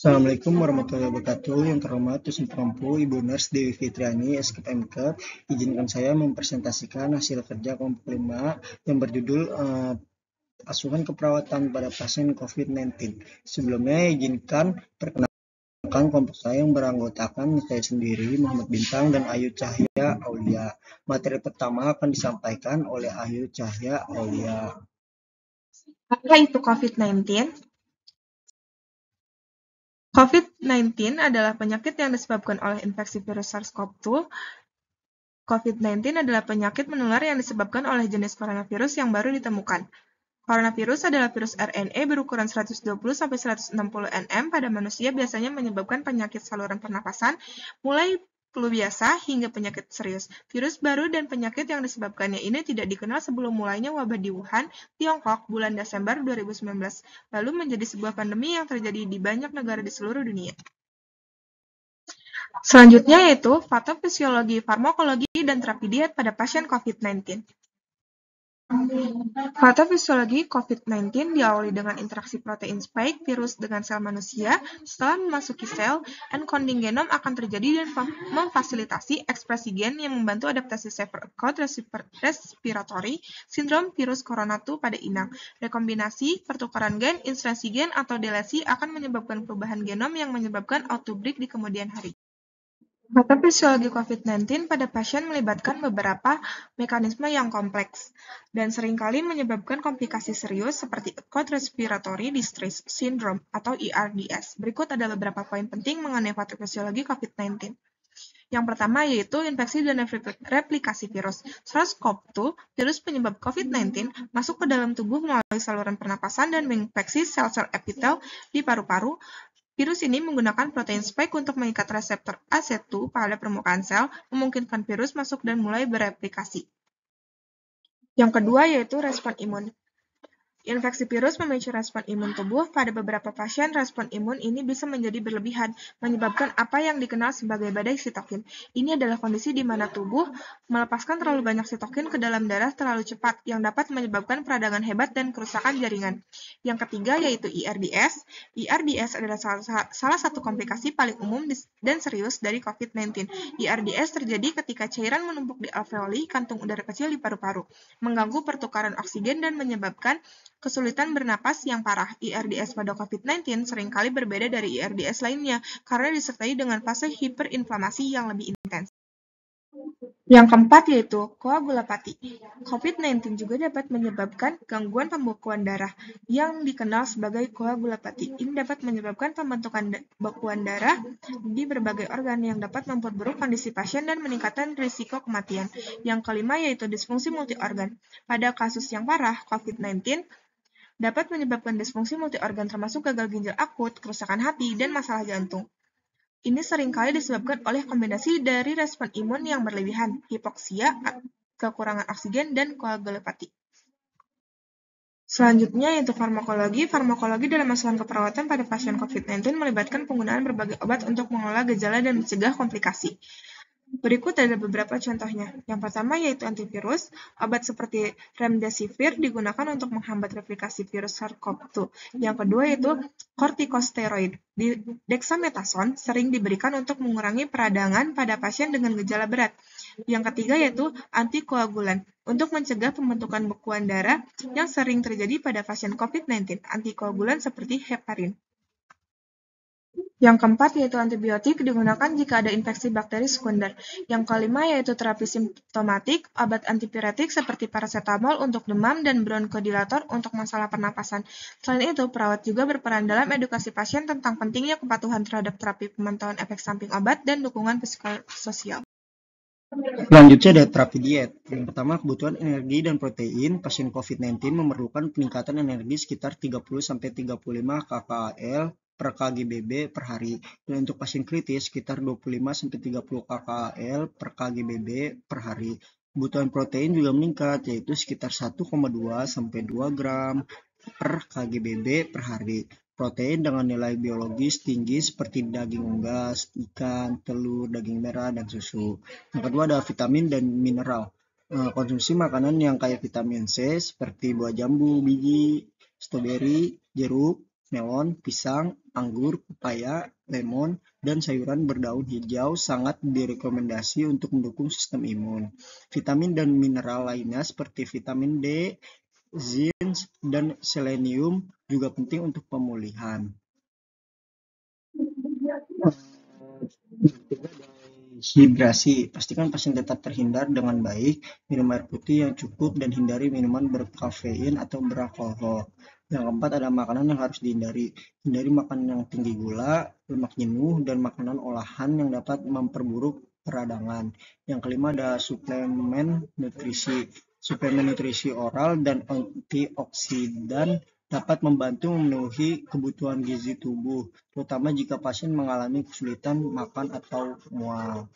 Assalamualaikum warahmatullahi wabarakatuh. Yang terhormat Dosen Pengampu Ibu Nurse Dewi Fitriani, SKPMK. Izinkan saya mempresentasikan hasil kerja kelompok 5 yang berjudul asuhan keperawatan pada pasien COVID-19. Sebelumnya izinkan perkenalkan kelompok saya yang beranggotakan saya sendiri, Muhammad Bintang dan Ayu Cahya Aulia. Materi pertama akan disampaikan oleh Ayu Cahya Aulia. Apa itu COVID-19? COVID-19 adalah penyakit yang disebabkan oleh infeksi virus SARS-CoV-2. COVID-19 adalah penyakit menular yang disebabkan oleh jenis coronavirus yang baru ditemukan. Coronavirus adalah virus RNA berukuran 120-160 nm pada manusia, biasanya menyebabkan penyakit saluran pernapasan, mulai flu biasa hingga penyakit serius. Virus baru dan penyakit yang disebabkannya ini tidak dikenal sebelum mulainya wabah di Wuhan, Tiongkok, bulan Desember 2019, lalu menjadi sebuah pandemi yang terjadi di banyak negara di seluruh dunia. Selanjutnya yaitu patofisiologi, farmakologi, dan terapi diet pada pasien COVID-19. Patofisiologi COVID-19 diawali dengan interaksi protein spike virus dengan sel manusia. Setelah memasuki sel, encoding genom akan terjadi dan memfasilitasi ekspresi gen yang membantu adaptasi severe acute respiratory syndrome virus corona 2 pada inang. Rekombinasi, pertukaran gen, insersi gen, atau delesi akan menyebabkan perubahan genom yang menyebabkan outbreak di kemudian hari. Patofisiologi COVID-19 pada pasien melibatkan beberapa mekanisme yang kompleks dan seringkali menyebabkan komplikasi serius seperti acute respiratory distress syndrome atau ERDS. Berikut ada beberapa poin penting mengenai patofisiologi COVID-19. Yang pertama yaitu infeksi dan replikasi virus. SARS-CoV-2, virus penyebab COVID-19, masuk ke dalam tubuh melalui saluran pernapasan dan menginfeksi sel-sel epitel di paru-paru. Virus ini menggunakan protein spike untuk mengikat reseptor ACE2 pada permukaan sel, memungkinkan virus masuk dan mulai bereplikasi. Yang kedua yaitu respon imun. Infeksi virus memicu respon imun tubuh. Pada beberapa pasien, respon imun ini bisa menjadi berlebihan, menyebabkan apa yang dikenal sebagai badai sitokin. Ini adalah kondisi di mana tubuh melepaskan terlalu banyak sitokin ke dalam darah terlalu cepat, yang dapat menyebabkan peradangan hebat dan kerusakan jaringan. Yang ketiga yaitu ERDS. ERDS adalah salah satu komplikasi paling umum dan serius dari COVID-19. ERDS terjadi ketika cairan menumpuk di alveoli, kantung udara kecil di paru-paru, mengganggu pertukaran oksigen dan menyebabkan kesulitan bernapas yang parah. ERDS pada COVID-19 seringkali berbeda dari ERDS lainnya karena disertai dengan fase hiperinflamasi yang lebih intens. Yang keempat yaitu koagulopati. COVID-19 juga dapat menyebabkan gangguan pembekuan darah yang dikenal sebagai koagulopati. Ini dapat menyebabkan pembentukan bekuan darah di berbagai organ yang dapat memperburuk kondisi pasien dan meningkatkan risiko kematian. Yang kelima yaitu disfungsi multiorgan. Pada kasus yang parah, COVID-19 dapat menyebabkan disfungsi multiorgan termasuk gagal ginjal akut, kerusakan hati, dan masalah jantung. Ini seringkali disebabkan oleh kombinasi dari respon imun yang berlebihan, hipoksia, kekurangan oksigen, dan koagulopati. Selanjutnya yaitu farmakologi. Farmakologi dalam asuhan keperawatan pada pasien COVID-19 melibatkan penggunaan berbagai obat untuk mengelola gejala dan mencegah komplikasi. Berikut ada beberapa contohnya. Yang pertama yaitu antivirus. Obat seperti remdesivir digunakan untuk menghambat replikasi virus SARS-CoV-2. Yang kedua yaitu kortikosteroid. Dexamethasone sering diberikan untuk mengurangi peradangan pada pasien dengan gejala berat. Yang ketiga yaitu antikoagulan untuk mencegah pembentukan bekuan darah yang sering terjadi pada pasien COVID-19. Antikoagulan seperti heparin. Yang keempat yaitu antibiotik digunakan jika ada infeksi bakteri sekunder. Yang kelima yaitu terapi simptomatik, obat antipiretik seperti paracetamol untuk demam dan bronchodilator untuk masalah pernapasan. Selain itu, perawat juga berperan dalam edukasi pasien tentang pentingnya kepatuhan terhadap terapi, pemantauan efek samping obat, dan dukungan psikososial. Selanjutnya ada terapi diet. Yang pertama, kebutuhan energi dan protein. Pasien COVID-19 memerlukan peningkatan energi sekitar 30-35 kcal per kgbb per hari. Dan untuk pasien kritis sekitar 25-30 kcal per kgbb per hari. Kebutuhan protein juga meningkat, yaitu sekitar 1,2-2 gram per kgbb per hari. Protein dengan nilai biologis tinggi seperti daging unggas, ikan, telur, daging merah, dan susu. Yang kedua ada vitamin dan mineral. Konsumsi makanan yang kaya vitamin C seperti buah jambu, biji, stroberi, jeruk, melon, pisang, anggur, pepaya, lemon, dan sayuran berdaun hijau sangat direkomendasi untuk mendukung sistem imun. Vitamin dan mineral lainnya seperti vitamin D, zinc, dan selenium juga penting untuk pemulihan. Hidrasi, pastikan pasien tetap terhindar dengan baik, minum air putih yang cukup dan hindari minuman berkafein atau beralkohol. Yang keempat ada makanan yang harus dihindari. Hindari makanan yang tinggi gula, lemak jenuh, dan makanan olahan yang dapat memperburuk peradangan. Yang kelima ada suplemen nutrisi. Suplemen nutrisi oral dan antioksidan dapat membantu memenuhi kebutuhan gizi tubuh, terutama jika pasien mengalami kesulitan makan atau mual.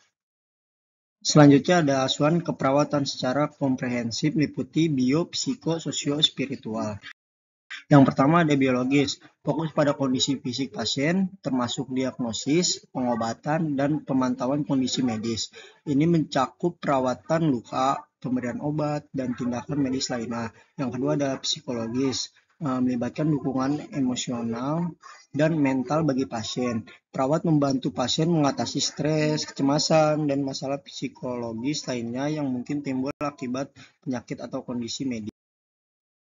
Selanjutnya ada asuhan keperawatan secara komprehensif meliputi bio, psiko, sosio, spiritual. Yang pertama ada biologis, fokus pada kondisi fisik pasien, termasuk diagnosis, pengobatan, dan pemantauan kondisi medis. Ini mencakup perawatan luka, pemberian obat, dan tindakan medis lainnya. Yang kedua ada psikologis, melibatkan dukungan emosional dan mental bagi pasien. Perawat membantu pasien mengatasi stres, kecemasan, dan masalah psikologis lainnya yang mungkin timbul akibat penyakit atau kondisi medis.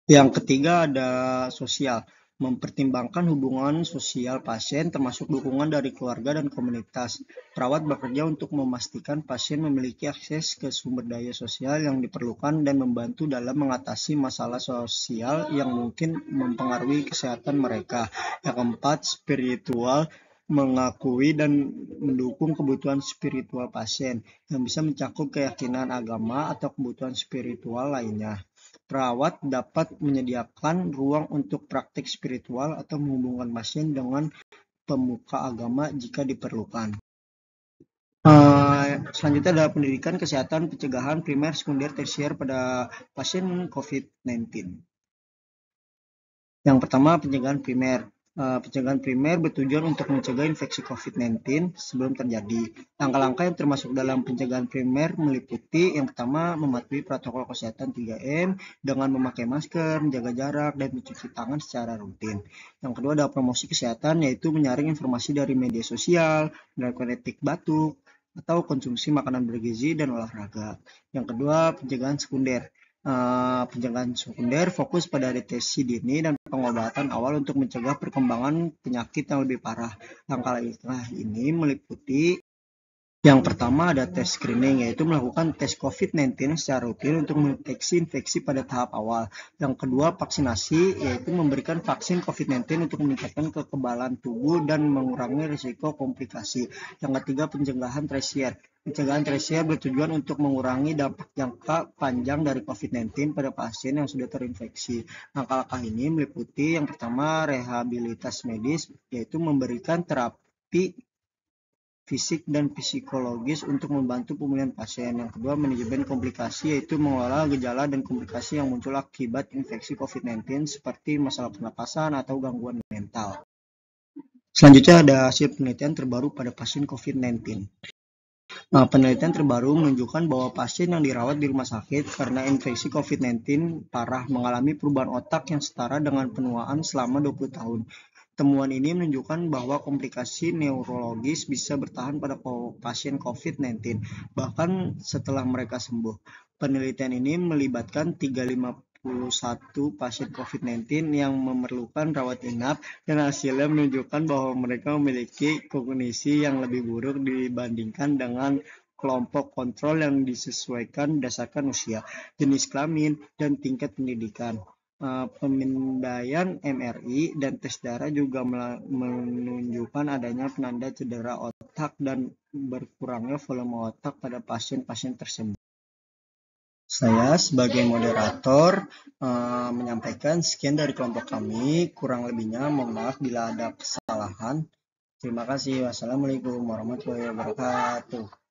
Yang ketiga ada sosial, mempertimbangkan hubungan sosial pasien termasuk dukungan dari keluarga dan komunitas. Perawat bekerja untuk memastikan pasien memiliki akses ke sumber daya sosial yang diperlukan dan membantu dalam mengatasi masalah sosial yang mungkin mempengaruhi kesehatan mereka. Yang keempat, spiritual, mengakui dan mendukung kebutuhan spiritual pasien yang bisa mencakup keyakinan agama atau kebutuhan spiritual lainnya. Perawat dapat menyediakan ruang untuk praktik spiritual atau menghubungkan pasien dengan pemuka agama jika diperlukan. Selanjutnya adalah pendidikan kesehatan pencegahan primer, sekunder, tersier pada pasien COVID-19. Yang pertama, pencegahan primer. Pencegahan primer bertujuan untuk mencegah infeksi COVID-19 sebelum terjadi. Langkah-langkah yang termasuk dalam pencegahan primer meliputi yang pertama, mematuhi protokol kesehatan 3M dengan memakai masker, menjaga jarak, dan mencuci tangan secara rutin. Yang kedua ada promosi kesehatan, yaitu menyaring informasi dari media sosial, melakukan etik batuk, atau konsumsi makanan bergizi dan olahraga. Yang kedua, pencegahan sekunder. Pencegahan sekunder fokus pada deteksi dini dan pengobatan awal untuk mencegah perkembangan penyakit yang lebih parah. Langkah ini meliputi yang pertama ada tes screening, yaitu melakukan tes COVID-19 secara rutin untuk mendeteksi infeksi pada tahap awal. Yang kedua, vaksinasi, yaitu memberikan vaksin COVID-19 untuk meningkatkan kekebalan tubuh dan mengurangi risiko komplikasi. Yang ketiga, pencegahan tersier. Pencegahan tersier bertujuan untuk mengurangi dampak jangka panjang dari COVID-19 pada pasien yang sudah terinfeksi. Langkah-langkah ini meliputi yang pertama, rehabilitas medis, yaitu memberikan terapi fisik dan psikologis untuk membantu pemulihan pasien. Yang kedua, manajemen komplikasi, yaitu mengelola gejala dan komplikasi yang muncul akibat infeksi COVID-19 seperti masalah pernapasan atau gangguan mental. Selanjutnya ada hasil penelitian terbaru pada pasien COVID-19. Penelitian terbaru menunjukkan bahwa pasien yang dirawat di rumah sakit karena infeksi COVID-19 parah mengalami perubahan otak yang setara dengan penuaan selama 20 tahun. Temuan ini menunjukkan bahwa komplikasi neurologis bisa bertahan pada pasien COVID-19, bahkan setelah mereka sembuh. Penelitian ini melibatkan 351 pasien COVID-19 yang memerlukan rawat inap, dan hasilnya menunjukkan bahwa mereka memiliki kognisi yang lebih buruk dibandingkan dengan kelompok kontrol yang disesuaikan berdasarkan usia, jenis kelamin, dan tingkat pendidikan. Pemindaian MRI dan tes darah juga menunjukkan adanya penanda cedera otak dan berkurangnya volume otak pada pasien-pasien tersebut. Saya sebagai moderator menyampaikan sekian dari kelompok kami, kurang lebihnya mohon maaf bila ada kesalahan. Terima kasih. Wassalamualaikum warahmatullahi wabarakatuh.